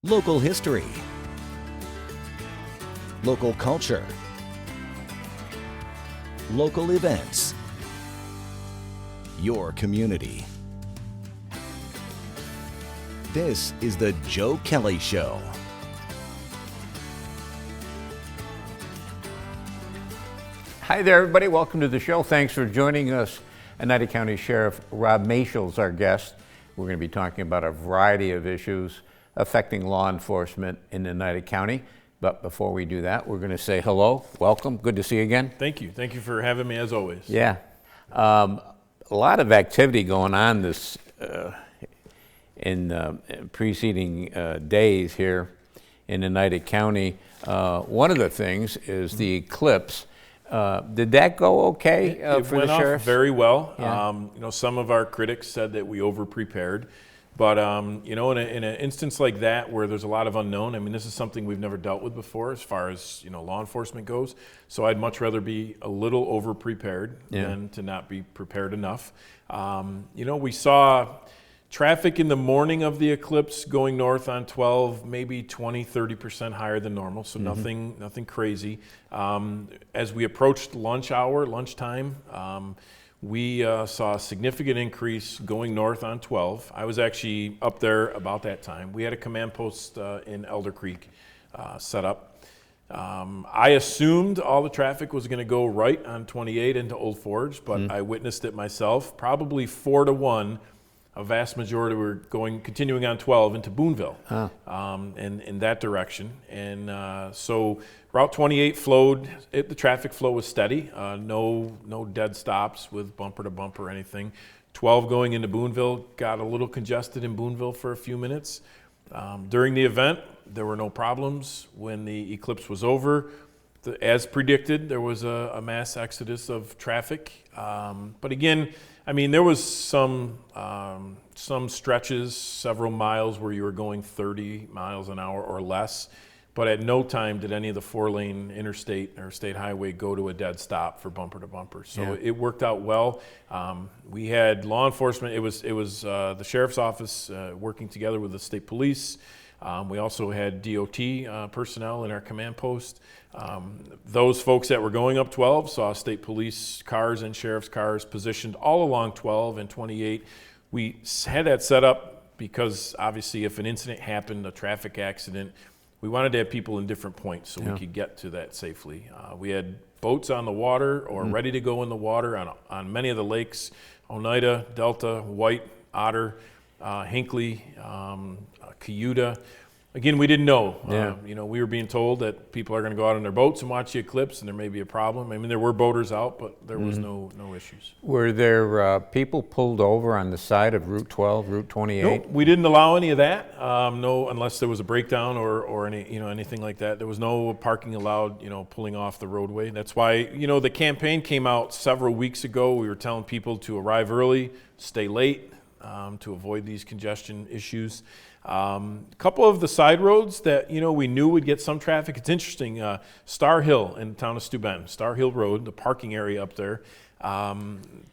Local history. Local culture. Local events. Your community. This is the Joe Kelly Show. Hi there, everybody. Welcome to the show. Thanks for joining us. Oneida County Sheriff Rob Maciol is our guest. We're going to be talking about a variety of issues affecting law enforcement in Oneida County. But before we do that, we're going to say hello, welcome, good to see you again. Thank you. Thank you for having me as always. Yeah. A lot of activity going on this in preceding days here in Oneida County. One of the things is the eclipse. Did that go okay It for went the sheriff? off very well. Yeah. Some of our critics said that we over-prepared. But, in an instance like that where there's a lot of unknown, I mean, this is something we've never dealt with before as far as, law enforcement goes. So I'd much rather be a little over-prepared than to not be prepared enough. We saw traffic in the morning of the eclipse going north on 12, maybe 20-30% higher than normal, so nothing crazy. As we approached lunchtime, we saw a significant increase going north on 12. I was actually up there about that time. We had a command post in Elder Creek set up. I assumed all the traffic was going to go right on 28 into Old Forge, but I witnessed it myself. Probably 4-1, a vast majority were continuing on 12 into Boonville, in that direction. And so Route 28 flowed, the traffic flow was steady, no dead stops with bumper to bumper or anything. 12 going into Boonville, got a little congested in Boonville for a few minutes. During the event, there were no problems. When the eclipse was over, as predicted, there was a mass exodus of traffic. But again, I mean, there was some stretches, several miles where you were going 30 miles an hour or less, but at no time did any of the 4-lane interstate or state highway go to a dead stop for bumper to bumper. So it worked out well. We had law enforcement. It was the sheriff's office working together with the state police. We also had DOT personnel in our command post. Those folks that were going up 12 saw state police cars and sheriff's cars positioned all along 12 and 28. We had that set up because obviously if an incident happened, a traffic accident, we wanted to have people in different points so we could get to that safely. We had boats on the water or ready to go in the water on many of the lakes, Oneida, Delta, White, Otter, Hinckley, Cayuta. Again, we didn't know. We were being told that people are going to go out on their boats and watch the eclipse, and there may be a problem. I mean, there were boaters out, but there was no issues. Were there people pulled over on the side of Route 12, Route 28? Nope, we didn't allow any of that. No, unless there was a breakdown or anything like that. There was no parking allowed. Pulling off the roadway. That's why the campaign came out several weeks ago. We were telling people to arrive early, stay late, to avoid these congestion issues. A couple of the side roads that we knew would get some traffic. It's interesting. Star Hill in the town of Steuben, Star Hill Road, the parking area up there.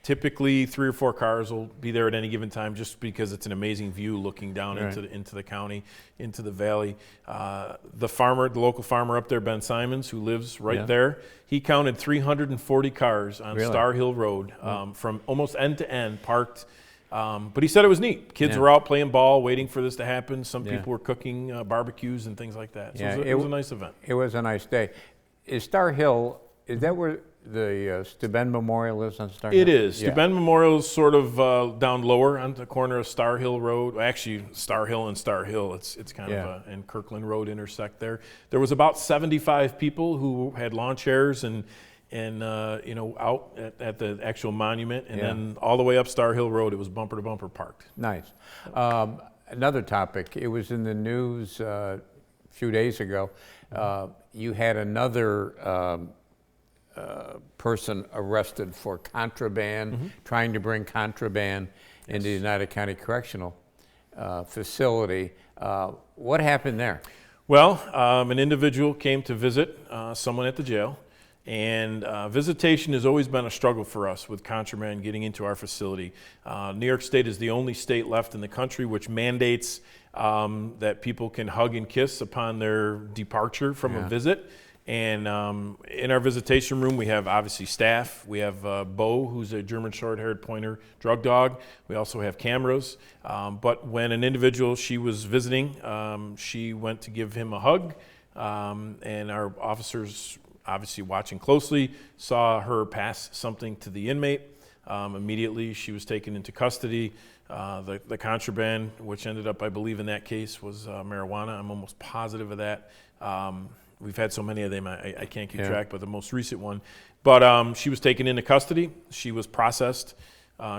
Typically 3 or 4 cars will be there at any given time, just because it's an amazing view looking down into the county, into the valley. The local farmer up there, Ben Simons, who lives right there, he counted 340 cars on Star Hill Road from almost end to end parked. But he said it was neat. Kids were out playing ball, waiting for this to happen. Some people were cooking barbecues and things like that. So it was a nice event. It was a nice day. Is Star Hill, is that where the Steuben Memorial is on Star Hill? It is. Steuben Memorial is sort of down lower on the corner of Star Hill Road. Actually, Star Hill and Star Hill. It's kind of and Kirkland Road intersect there. There was about 75 people who had lawn chairs and out at the actual monument, and then all the way up Star Hill Road, it was bumper to bumper parked. Nice. Another topic, it was in the news a few days ago. You had another person arrested for contraband, trying to bring contraband into the Oneida County Correctional Facility. What happened there? Well, an individual came to visit someone at the jail. And visitation has always been a struggle for us with contraband getting into our facility. New York State is the only state left in the country which mandates that people can hug and kiss upon their departure from a visit. And in our visitation room, we have obviously staff. We have Bo, who's a German short-haired pointer drug dog. We also have cameras. But when an individual, she was visiting, she went to give him a hug. And our officers, obviously watching closely, saw her pass something to the inmate. Immediately, she was taken into custody. The contraband, which ended up, I believe, in that case, was marijuana. I'm almost positive of that. We've had so many of them, I can't keep track, but the most recent one. But she was taken into custody. She was processed,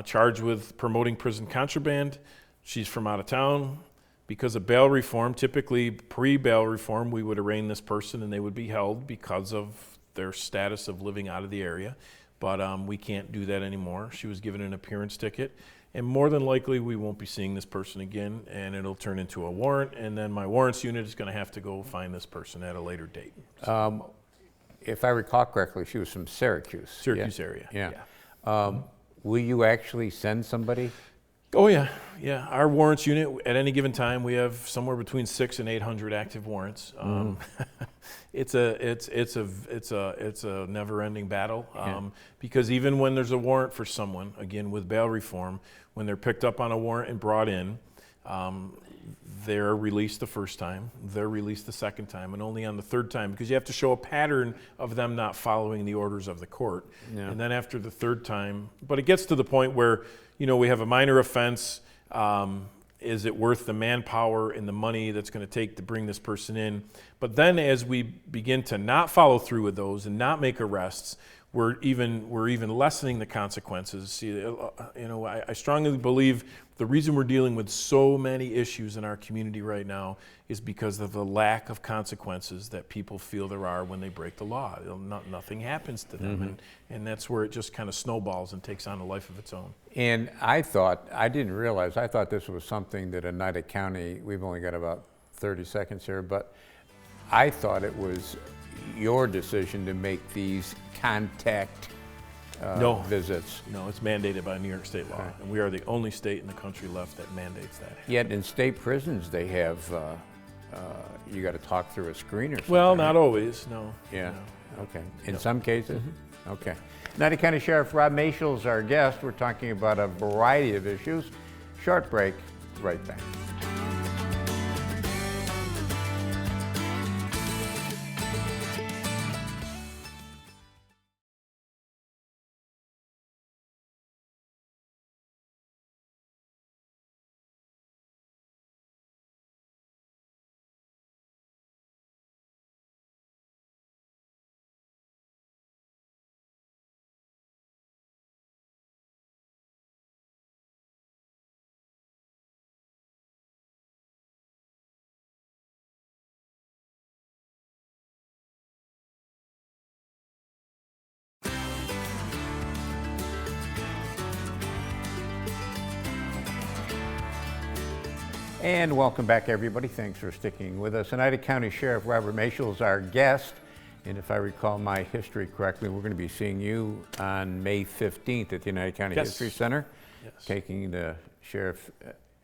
charged with promoting prison contraband. She's from out of town. Because of bail reform, typically pre-bail reform, we would arraign this person and they would be held because of their status of living out of the area. But we can't do that anymore. She was given an appearance ticket. And more than likely, we won't be seeing this person again, and it'll turn into a warrant, and then my warrants unit is going to have to go find this person at a later date. If I recall correctly, she was from Syracuse. Syracuse area. Yeah. Will you actually send somebody? Oh yeah. Our warrants unit, at any given time, we have somewhere between 600 and 800 active warrants. It's a never-ending battle because even when there's a warrant for someone, again with bail reform, when they're picked up on a warrant and brought in, they're released the first time, they're released the second time, and only on the third time, because you have to show a pattern of them not following the orders of the court. And then after the third time, but it gets to the point where, we have a minor offense. Is it worth the manpower and the money that's going to take to bring this person in? But then as we begin to not follow through with those and not make arrests, we're even lessening the consequences. See, I strongly believe the reason we're dealing with so many issues in our community right now is because of the lack of consequences that people feel there are when they break the law. Nothing happens to them, and that's where it just kind of snowballs and takes on a life of its own. And I thought this was something that Oneida County, we've only got about 30 seconds here, but I thought it was your decision to make these contact visits. No, it's mandated by New York state law, and we are the only state in the country left that mandates that. Yet in state prisons, they have, you got to talk through a screen or something. Well, not always, no. Yeah, okay. In some cases? Okay. Oneida County Sheriff Rob Maciol is our guest. We're talking about a variety of issues. Short break, right back. And welcome back, everybody. Thanks for sticking with us. Oneida County Sheriff Robert Maciol is our guest. And if I recall my history correctly, we're going to be seeing you on May 15th at the Oneida County History Center. Taking the sheriff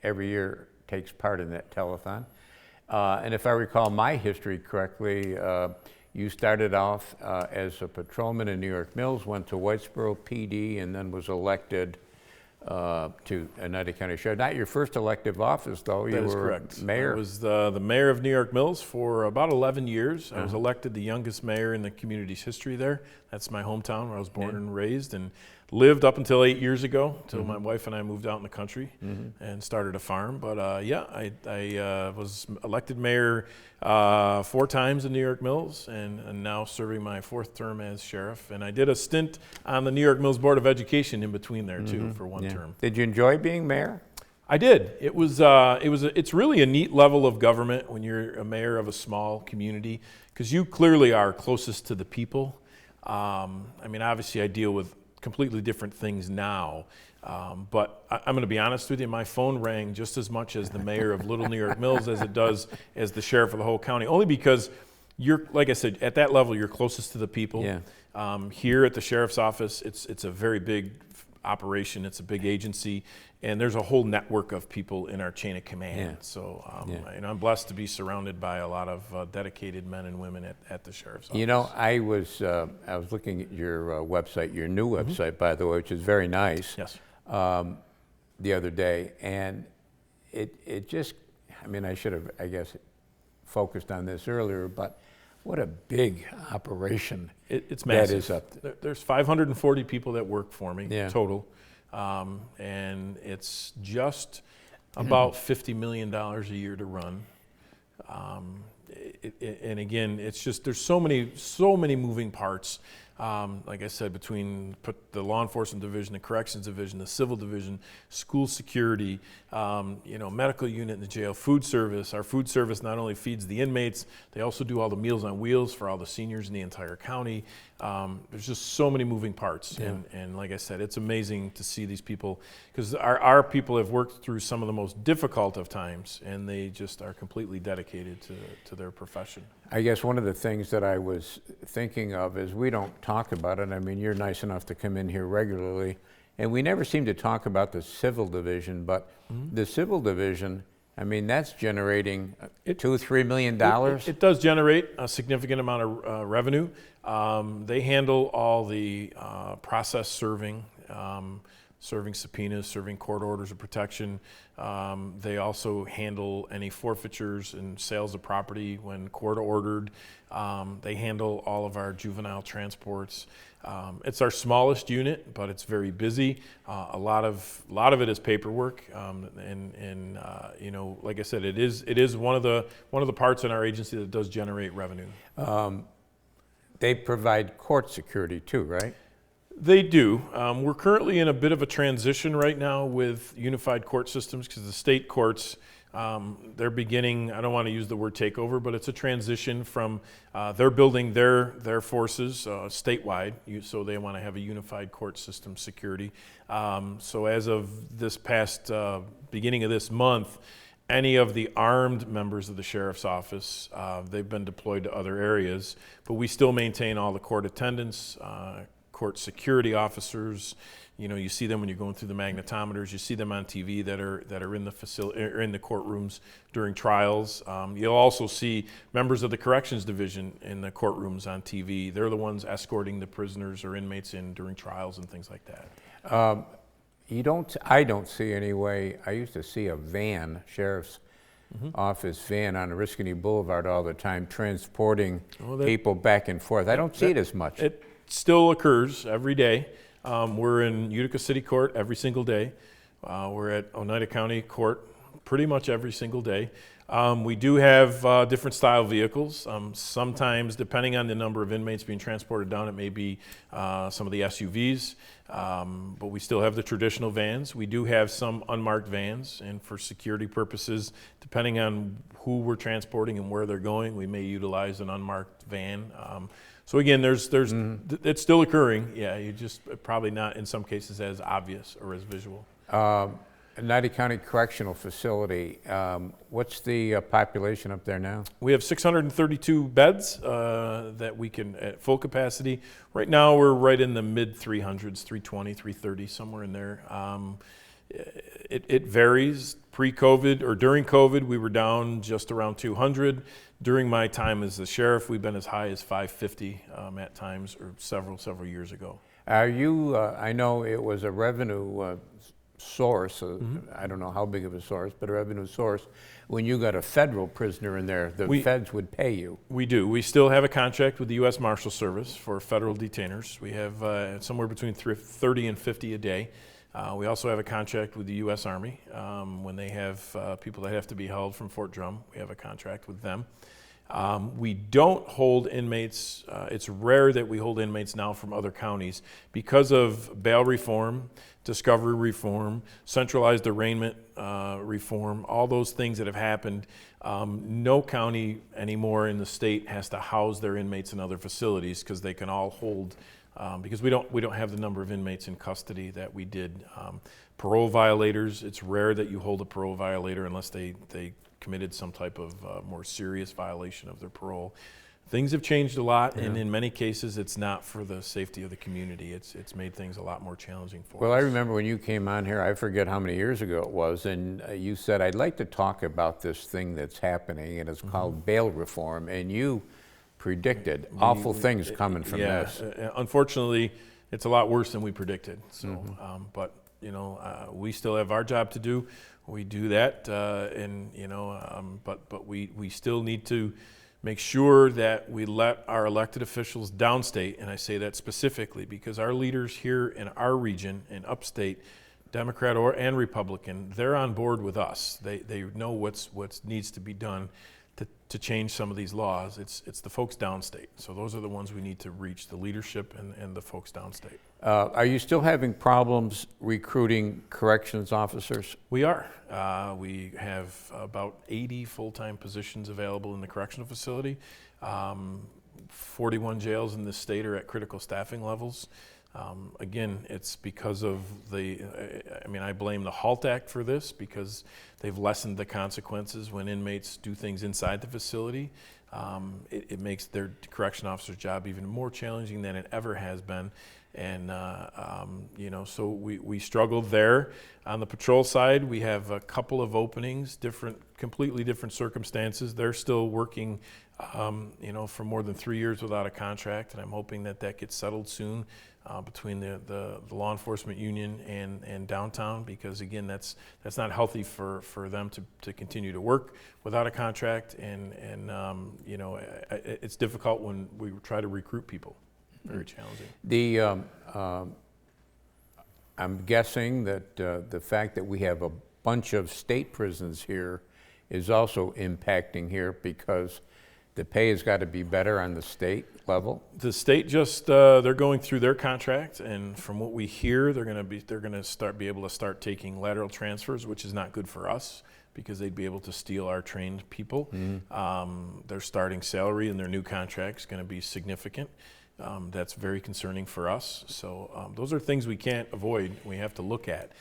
every year takes part in that telethon. And if I recall my history correctly, you started off as a patrolman in New York Mills, went to Whitesboro PD, and then was elected to Oneida County Sheriff. Not your first elective office, though. That is correct. Mayor. I was the mayor of New York Mills for about 11 years. I was elected the youngest mayor in the community's history there. That's my hometown where I was born and raised, and lived up until 8 years ago, until my wife and I moved out in the country and started a farm. But I was elected mayor 4 times in New York Mills, and now serving my 4th term as sheriff. And I did a stint on the New York Mills Board of Education in between there too for 1 term. Did you enjoy being mayor? I did. It's really a neat level of government when you're a mayor of a small community, because you clearly are closest to the people. I mean, obviously I deal with completely different things now, but I'm going to be honest with you, my phone rang just as much as the mayor of Little New York Mills as it does as the sheriff of the whole county, only because you're, like I said, at that level you're closest to the people. Here at the sheriff's office, it's a very big operation. It's a big agency, and there's a whole network of people in our chain of command. Yeah. So and I'm blessed to be surrounded by a lot of dedicated men and women at the Sheriff's Office. You know, I was looking at your website, your new website, by the way, which is very nice. Yes. The other day, and it just, I mean, I should have, I guess, focused on this earlier, but what a big operation It's massive. that is up there. There's 540 people that work for me total, and it's just about $50 million a year to run. And again, it's just there's so many moving parts. Like I said, between the law enforcement division, the corrections division, the civil division, school security, medical unit in the jail, food service. Our food service not only feeds the inmates, they also do all the Meals on Wheels for all the seniors in the entire county. There's just so many moving parts. Yeah. And like I said, it's amazing to see these people, because our people have worked through some of the most difficult of times, and they just are completely dedicated to their profession. I guess one of the things that I was thinking of is we don't talk about it. I mean, you're nice enough to come in here regularly, and we never seem to talk about the civil division, but the civil division, I mean, that's generating $2-3 million. It does generate a significant amount of revenue. They handle all the process serving, serving subpoenas, serving court orders of protection. They also handle any forfeitures and sales of property when court ordered. They handle all of our juvenile transports. It's our smallest unit, but it's very busy. A lot of it is paperwork, and like I said, it is one of the parts in our agency that does generate revenue. They provide court security too, right? They do. We're currently in a bit of a transition right now with unified court systems, because the state courts, they're beginning, I don't want to use the word takeover, but it's a transition from, they're building their forces statewide, so they want to have a unified court system security. So as of this past beginning of this month, any of the armed members of the Sheriff's Office, they've been deployed to other areas, but we still maintain all the court attendants, court security officers. You see them when you're going through the magnetometers. You see them on TV that are in the facility, or in the courtrooms during trials. You'll also see members of the corrections division in the courtrooms on TV. They're the ones escorting the prisoners or inmates in during trials and things like that. I don't see anyway. I used to see a van, sheriff's office van on Oriskany Boulevard all the time, transporting people back and forth. I don't see it as much. It still occurs every day. We're in Utica City Court every single day. We're at Oneida County Court pretty much every single day. We do have different style vehicles. Sometimes, depending on the number of inmates being transported down, it may be some of the SUVs, but we still have the traditional vans. We do have some unmarked vans, and for security purposes, depending on who we're transporting and where they're going, we may utilize an unmarked van. So again, it's still occurring. Yeah, you just probably not in some cases as obvious or as visual. Oneida County Correctional Facility, what's the population up there now? We have 632 beds that we can, at full capacity. Right now, we're right in the mid 300s, 320, 330, somewhere in there. It varies. Pre-COVID or during COVID, we were down just around 200. During my time as the sheriff, we've been as high as 550 at times, or several years ago. Are you, I know it was a revenue source, I don't know how big of a source, but a revenue source. When you got a federal prisoner in there, the feds would pay you. We do. We still have a contract with the U.S. Marshal Service for federal detainers. We have somewhere between 30 and 50 a day. We also have a contract with the U.S. Army. When they have people that have to be held from Fort Drum, we have a contract with them. We don't hold inmates. It's rare that we hold inmates now from other counties because of bail reform, discovery reform, centralized arraignment reform, all those things that have happened. No county anymore in the state has to house their inmates in other facilities because they can all hold, because we don't have the number of inmates in custody that we did. Parole violators, it's rare that you hold a parole violator unless they committed some type of more serious violation of their parole. things have changed a lot, and in many cases, it's not for the safety of the community. It's made things a lot more challenging for us. Well, I remember when you came on here, I forget how many years ago it was, and you said, I'd like to talk about this thing that's happening, and it's called bail reform, and you predicted awful things coming from this. Unfortunately, it's a lot worse than we predicted. So, but you know, we still have our job to do. We do that, and you know, but we still need to make sure that we let our elected officials downstate, and I say that specifically because our leaders here in our region, in upstate, Democrat and Republican, they're on board with us. They know what needs to be done to change some of these laws. It's the folks downstate. So those are the ones we need to reach, the leadership and the folks downstate. Are you still having problems recruiting corrections officers? We are. We have about 80 full-time positions available in the correctional facility. 41 jails in the state are at critical staffing levels. Again, it's because of I blame the HALT Act for this because they've lessened the consequences when inmates do things inside the facility. It makes their correction officer's job even more challenging than it ever has been. And, you know, so we struggled there. On the patrol side, we have a couple of openings, completely different circumstances. They're still working, you know, for more than 3 years without a contract, and I'm hoping that gets settled soon between the law enforcement union and downtown, because again, that's not healthy for them to continue to work without a contract, and you know, it's difficult when we try to recruit people. Very challenging. I'm guessing that the fact that we have a bunch of state prisons here is also impacting here because the pay has got to be better on the state level. The state just they're going through their contract, and from what we hear, they're going to be able to start taking lateral transfers, which is not good for us because they'd be able to steal our trained people. Their starting salary in their new contract is going to be significant. That's very concerning for us. So those are things we can't avoid. We have to look at.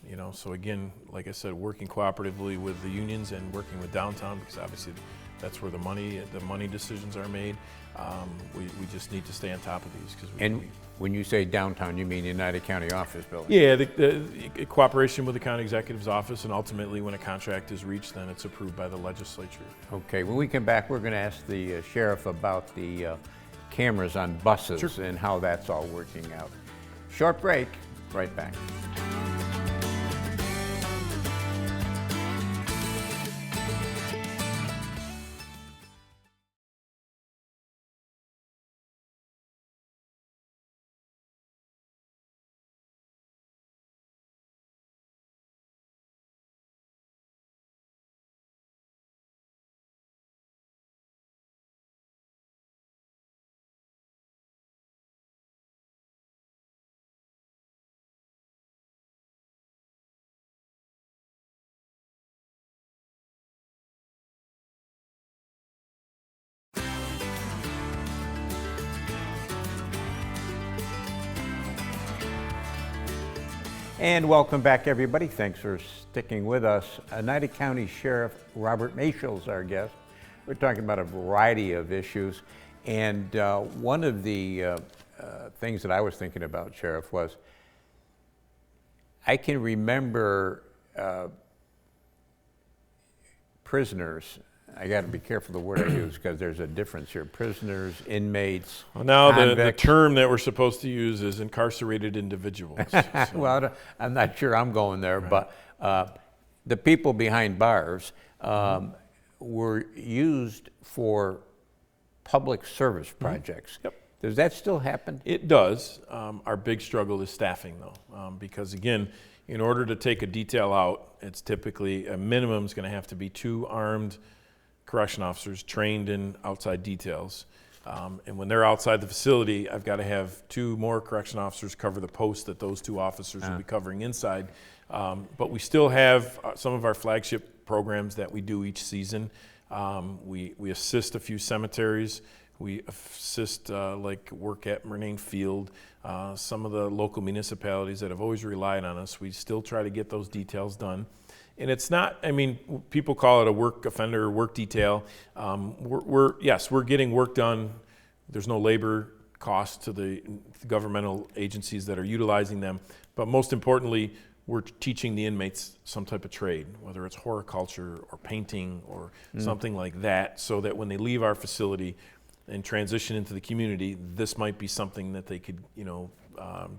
You know, so again, like I said, working cooperatively with the unions and working with downtown, because obviously that's where the money decisions are made. We just need to stay on top of these. When you say downtown, you mean United County office building? Yeah, the cooperation with the county executive's office, and ultimately when a contract is reached, then it's approved by the legislature. Okay, when we come back, we're going to ask the sheriff about the cameras on buses and how that's all working out. Short break, right back. And welcome back, everybody. Thanks for sticking with us. Oneida County Sheriff Robert Maciol is our guest. We're talking about a variety of issues. And one of the things that I was thinking about, Sheriff, was I can remember prisoners. I got to be careful the word I use because there's a difference here. Prisoners, inmates, well, now the convicts. term that we're supposed to use is incarcerated individuals. So. Well, I'm not sure I'm going there, right. But the people behind bars were used for public service projects. Yep. Does that still happen? It does. Our big struggle is staffing, though, because again, in order to take a detail out, it's typically a minimum is going to have to be 2 armed correction officers trained in outside details. And when they're outside the facility, I've got to have 2 more correction officers cover the post that those 2 officers will be covering inside. But we still have some of our flagship programs that we do each season. We assist a few cemeteries. We assist like work at Murnane Field. Some of the local municipalities that have always relied on us, we still try to get those details done. And it's not, I mean, people call it a work offender or work detail. We're getting work done. There's no labor cost to the governmental agencies that are utilizing them. But most importantly, we're teaching the inmates some type of trade, whether it's horticulture or painting or something like that, so that when they leave our facility and transition into the community, this might be something that they could,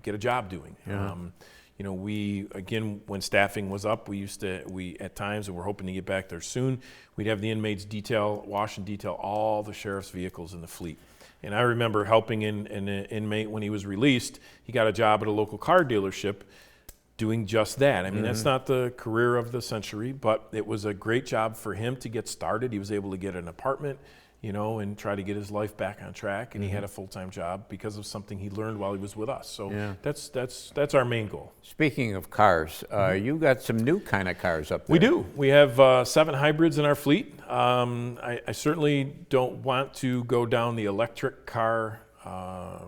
get a job doing. Yeah. We, again, when staffing was up, we at times, and we're hoping to get back there soon, we'd have the inmates wash and detail all the sheriff's vehicles in the fleet. And I remember helping an inmate when he was released. He got a job at a local car dealership doing just that. I mean, that's not the career of the century, but it was a great job for him to get started. He was able to get an apartment, and try to get his life back on track. And he had a full-time job because of something he learned while he was with us. So that's our main goal. Speaking of cars, you got some new kind of cars up there. We do. We have 7 hybrids in our fleet. I certainly don't want to go down the electric car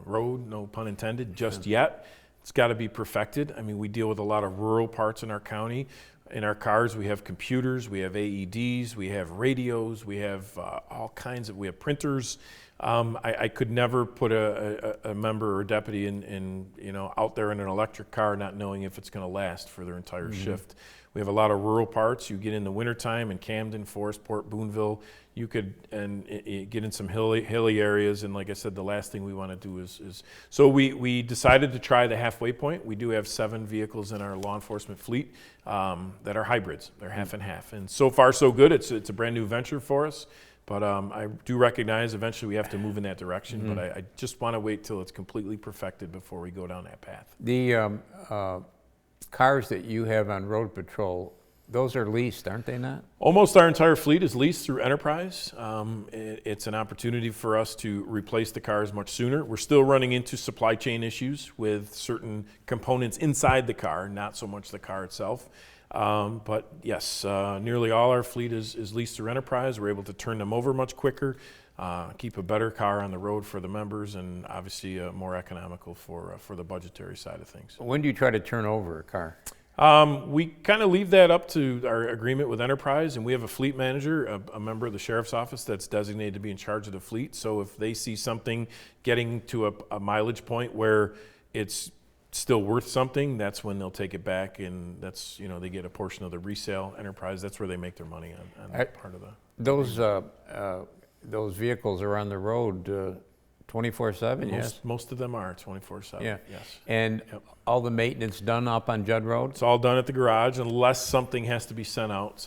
road, no pun intended, just yet. It's got to be perfected. I mean, we deal with a lot of rural parts in our county. In our cars, we have computers, we have AEDs, we have radios, we have all kinds of, we have printers. I could never put a member or a deputy out there in an electric car not knowing if it's going to last for their entire shift. We have a lot of rural parts. You get in the wintertime in Camden, Forestport, Boonville, you could get in some hilly areas, and like I said, the last thing we want to do is so we decided to try the halfway point. We do have 7 vehicles in our law enforcement fleet that are hybrids. They're half and half, and so far so good. It's a brand new venture for us, but I do recognize eventually we have to move in that direction. But I just want to wait till it's completely perfected before we go down that path. The cars that you have on road patrol, those are leased, aren't they not? Almost our entire fleet is leased through Enterprise. It's an opportunity for us to replace the cars much sooner. We're still running into supply chain issues with certain components inside the car, not so much the car itself. But yes, nearly all our fleet is leased through Enterprise. We're able to turn them over much quicker, keep a better car on the road for the members, and obviously more economical for the budgetary side of things. When do you try to turn over a car? We kind of leave that up to our agreement with Enterprise, and we have a fleet manager, a member of the sheriff's office that's designated to be in charge of the fleet. So if they see something getting to a mileage point where it's still worth something, that's when they'll take it back, and that's, they get a portion of the resale. Enterprise, that's where they make their money on that part of the... Those vehicles are on the road 24/7, yes? Most of them are 24/7, yeah. Yes. And all the maintenance done up on Judd Road? It's all done at the garage unless something has to be sent out,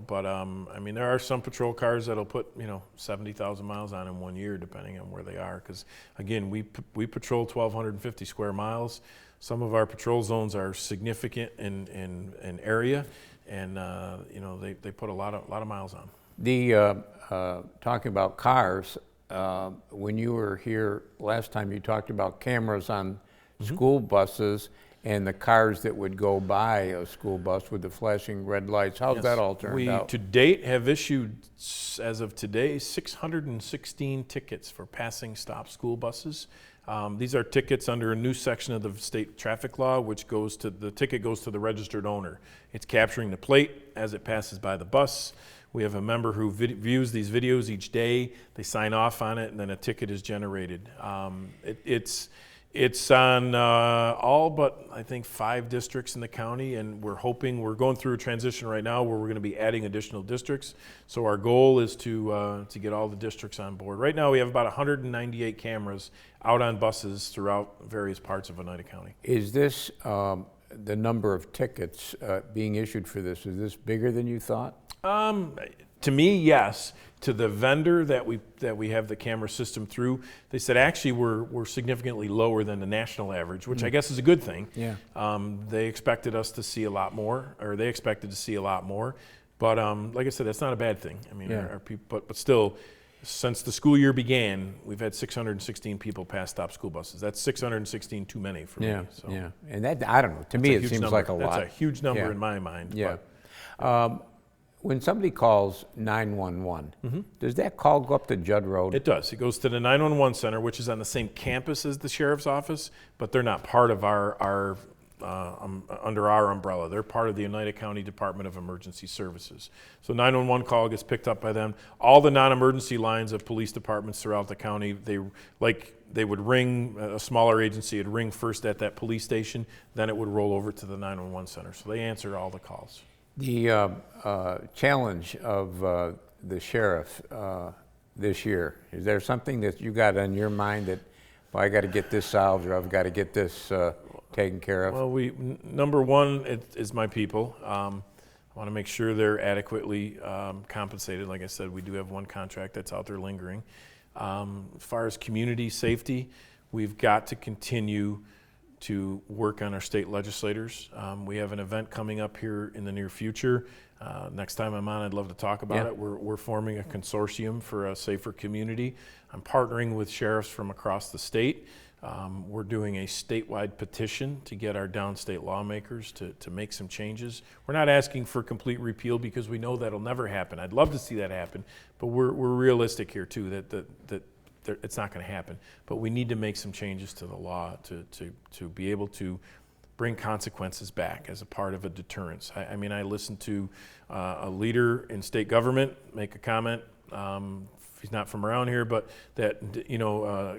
but I mean, there are some patrol cars that'll put, 70,000 miles on in 1 year, depending on where they are. Because again, we patrol 1,250 square miles. Some of our patrol zones are significant in area, and they put a lot of miles on. Talking about cars, when you were here last time, you talked about cameras on school buses and the cars that would go by a school bus with the flashing red lights. How's that all turned out? We, to date, have issued, as of today, 616 tickets for passing stop school buses. These are tickets under a new section of the state traffic law, which the ticket goes to the registered owner. It's capturing the plate as it passes by the bus. We have a member who views these videos each day. They sign off on it, and then a ticket is generated. It's on all but, I think, 5 districts in the county, and we're going through a transition right now where we're going to be adding additional districts. So our goal is to get all the districts on board. Right now we have about 198 cameras out on buses throughout various parts of Oneida County. Is this, the number of tickets being issued for this, is this bigger than you thought? To me, yes. To the vendor that we have the camera system through, they said actually we're significantly lower than the national average, which I guess is a good thing. Yeah. They expected us to see a lot more, or they expected to see a lot more. But like I said, that's not a bad thing. I mean, our people, but still, since the school year began, we've had 616 people pass stop school buses. That's 616 too many for me. So. Yeah, and that, I don't know, to me it seems number. like a lot. That's a huge number in my mind. Yeah. When somebody calls 911, does that call go up to Judd Road? It does. It goes to the 911 center, which is on the same campus as the sheriff's office, but they're not part of our under our umbrella. They're part of the Oneida County Department of Emergency Services. So 911 call gets picked up by them. All the non-emergency lines of police departments throughout the county, they would ring, a smaller agency would ring first at that police station, then it would roll over to the 911 center. So they answer all the calls. The challenge of the sheriff this year, is there something that you got on your mind that, well, I got to get this solved, or I've got to get this taken care of? Well, number one is my people. I want to make sure they're adequately compensated. Like I said, we do have one contract that's out there lingering. As far as community safety, we've got to continue to work on our state legislators. We have an event coming up here in the near future. Next time I'm on, I'd love to talk about it. We're forming a consortium for a safer community. I'm partnering with sheriffs from across the state. We're doing a statewide petition to get our downstate lawmakers to make some changes. We're not asking for complete repeal because we know that'll never happen. I'd love to see that happen, but we're realistic here too, that it's not going to happen. But we need to make some changes to the law to be able to bring consequences back as a part of a deterrence. I mean, I listened to a leader in state government make a comment. He's not from around here, but that,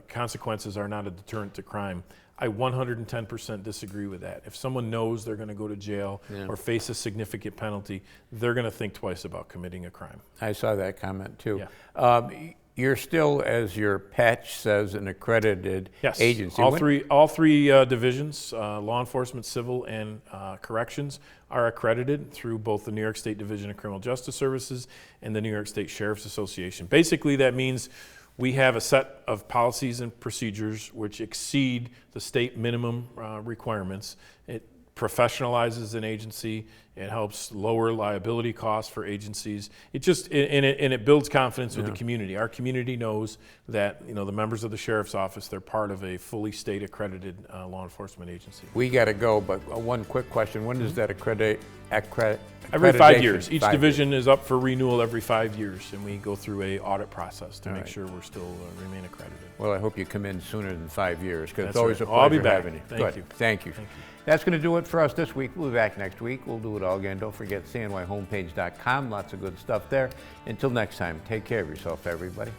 consequences are not a deterrent to crime. I 110% disagree with that. If someone knows they're going to go to jail or face a significant penalty, they're going to think twice about committing a crime. I saw that comment too. Yeah. You're still, as your patch says, an accredited agency. All three divisions, law enforcement, civil, and corrections, are accredited through both the New York State Division of Criminal Justice Services and the New York State Sheriff's Association. Basically, that means we have a set of policies and procedures which exceed the state minimum requirements. It professionalizes an agency. It helps lower liability costs for agencies. It builds confidence with the community. Our community knows that the members of the sheriff's office, they're part of a fully state accredited law enforcement agency. We got to go, but one quick question: when does that accreditation? Every 5 years. Each division is up for renewal every 5 years, and we go through a audit process to make sure we're still remain accredited. Well, I hope you come in sooner than 5 years, because it's That's always right. a pleasure I'll be back. having you. Thank you. Thank you. That's going to do it for us this week. We'll be back next week. We'll do it all again. Don't forget CNYHomepage.com. Lots of good stuff there. Until next time, take care of yourself, everybody.